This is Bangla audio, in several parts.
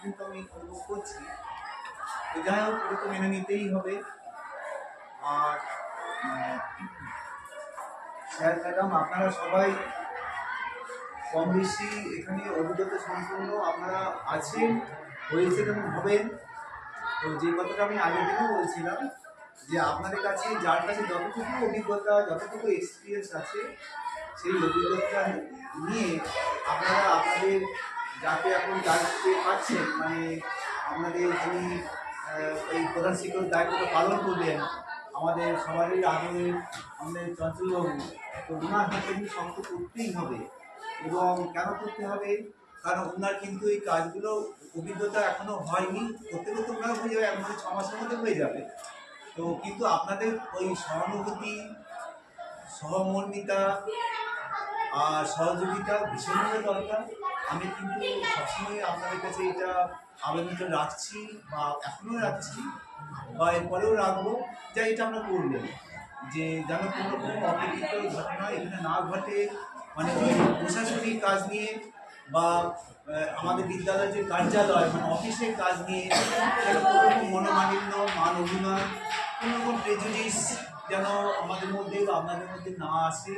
কিন্তু আমি অনুভব করছি। তো যাই হোক, এটা তো মেনে নিতেই হবে। আর স্যার ম্যাডাম আপনারা সবাই কম বেশি এখানে অভিজ্ঞতা সম্পন্ন আপনারা আছেন, হয়েছেন এবং হবেন। তো যে কথাটা আমি আগের দিনও বলছিলাম যে আপনাদের কাছে যার কাছে যতটুকু অভিজ্ঞতা যতটুকু এক্সপিরিয়েন্স আছে সেই অভিজ্ঞতা নিয়ে আপনারা আপনাদের যাকে এখন দায়িত্বে পাচ্ছেন, মানে আপনাদের যিনি এই প্রধান শিক্ষক দায়িত্বটা পালন করবেন আমাদের সবারই আগে আমাদের চঞ্চলবাবু, তো ওনার হাতে কিন্তু শক্ত করতেই হবে। এবং কেন করতে হবে? কারণ ওনার কিন্তু এই কাজগুলো অভিজ্ঞতা এখনো হয়নি, করতে করতে ওনারা হয়ে যাবে, এমন 6 মাসের মধ্যে হয়ে যাবে। তো কিন্তু আপনাদের ওই সহানুভূতি, সহমর্মিতা আর সহযোগিতা ভীষণভাবে দরকার। আমি কিন্তু সবসময় আপনাদের কাছে এটা আবেদনটা রাখছি বা এখনও রাখছি বা এরপরেও রাখবো যে এটা আমরা করবেন, যে যেন কোনো রকম অপ্রীতিকর ঘটনা এখানে না ঘটে। মানে ওই প্রশাসনিক কাজ নিয়ে বা আমাদের বিদ্যালয়ের যে কার্যালয় মানে অফিসের কাজ নিয়ে কোনো রকম মনোমালিন্য, মান অভিমান, কোনো রকম প্রেজুডিস যেন আমাদের মধ্যে বা আপনাদের মধ্যে না আসে।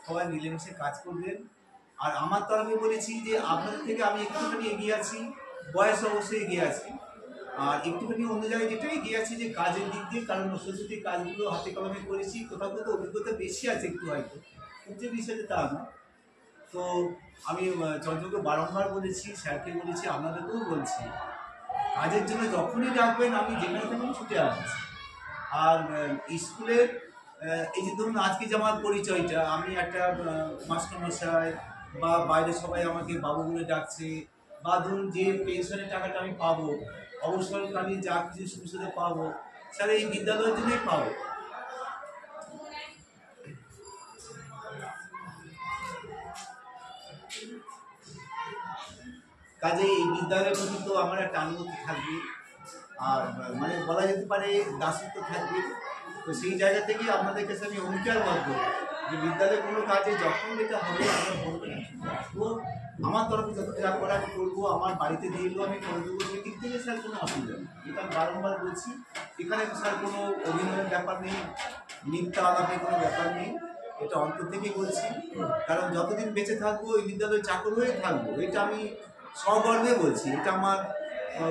সবাই মিলেমিশে কাজ করবেন। আর আমার তরফে বলেছি যে আপনাদের থেকে আমি একটুখানি এগিয়ে আছি, বয়স অবশ্যই এগিয়ে আছি, আর একটুখানি অন্য জায়গায় যেটা এগিয়ে আছি যে কাজের দিক দিয়ে, কারণ সত্যি কাজগুলো হাতে কলমে করেছি, কোথাও কোথাও অভিজ্ঞতা বেশি আছে একটু, হয়তো খুব যে বিষয়টা তা না। তো আমি চন্দ্রকে বারংবার বলেছি, স্যারকে বলেছি, আপনাদেরকেও বলছি, কাজের জন্য যখনই ডাকবেন আমি যেখানে থাকবেন ছুটে আসছি। আর স্কুলের এই যে ধরুন আজকে যে আমার পরিচয়টা, আমি একটা মাস্টারমশাই বা বাইরে সবাই আমাকে বাবু বলে ডাকছে, বা ধরুন যে পেনশনের টাকাটা আমি পাবো, অবসরকালীন যা কিছু সুবিধা পাবো, স্যার এই বিদ্যালয়ের জন্যই পাবো। কাজে এই বিদ্যালয়ের প্রতি তো আমার একটা আনুগত্য থাকবে, আর মানে বলা যেতে পারে দাসত্ব থাকবে। তো সেই জায়গা থেকে আপনাদের কাছে আমি অঙ্গীকারবদ্ধ যে বিদ্যালয়ে কোনো কাজে যখন যেটা হবে আমরা বলবেন, আসবো, আমার তরফে যত যা করা আমি করবো, আমার বাড়িতে দিয়ে এলেও আমি করে দেবো, সেদিক থেকে স্যার কোনো অসুবিধা নেই। এটা আমি বারংবার বলছি, এখানে স্যার কোনো অভিনয়ের ব্যাপার নেই, মিথ্যা আলাপের কোনো ব্যাপার নেই, এটা অন্তর থেকেই বলছি। কারণ যতদিন বেঁচে থাকবো এই বিদ্যালয়ে চাকর হয়ে থাকবো, এটা আমি সগর্বে বলছি, এটা আমার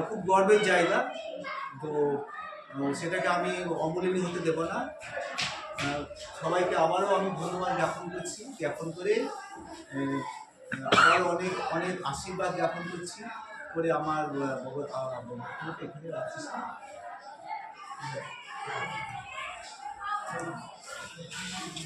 খুব গর্বের জায়গা। তো সেটাকে আমি অমূল্য হতে দেবো না। সবাইকে আবারও আমি ধন্যবাদ জ্ঞাপন করছি, জ্ঞাপন করে আবারও অনেক অনেক আশীর্বাদ জ্ঞাপন করছি করে আমার এখানে রাখছি।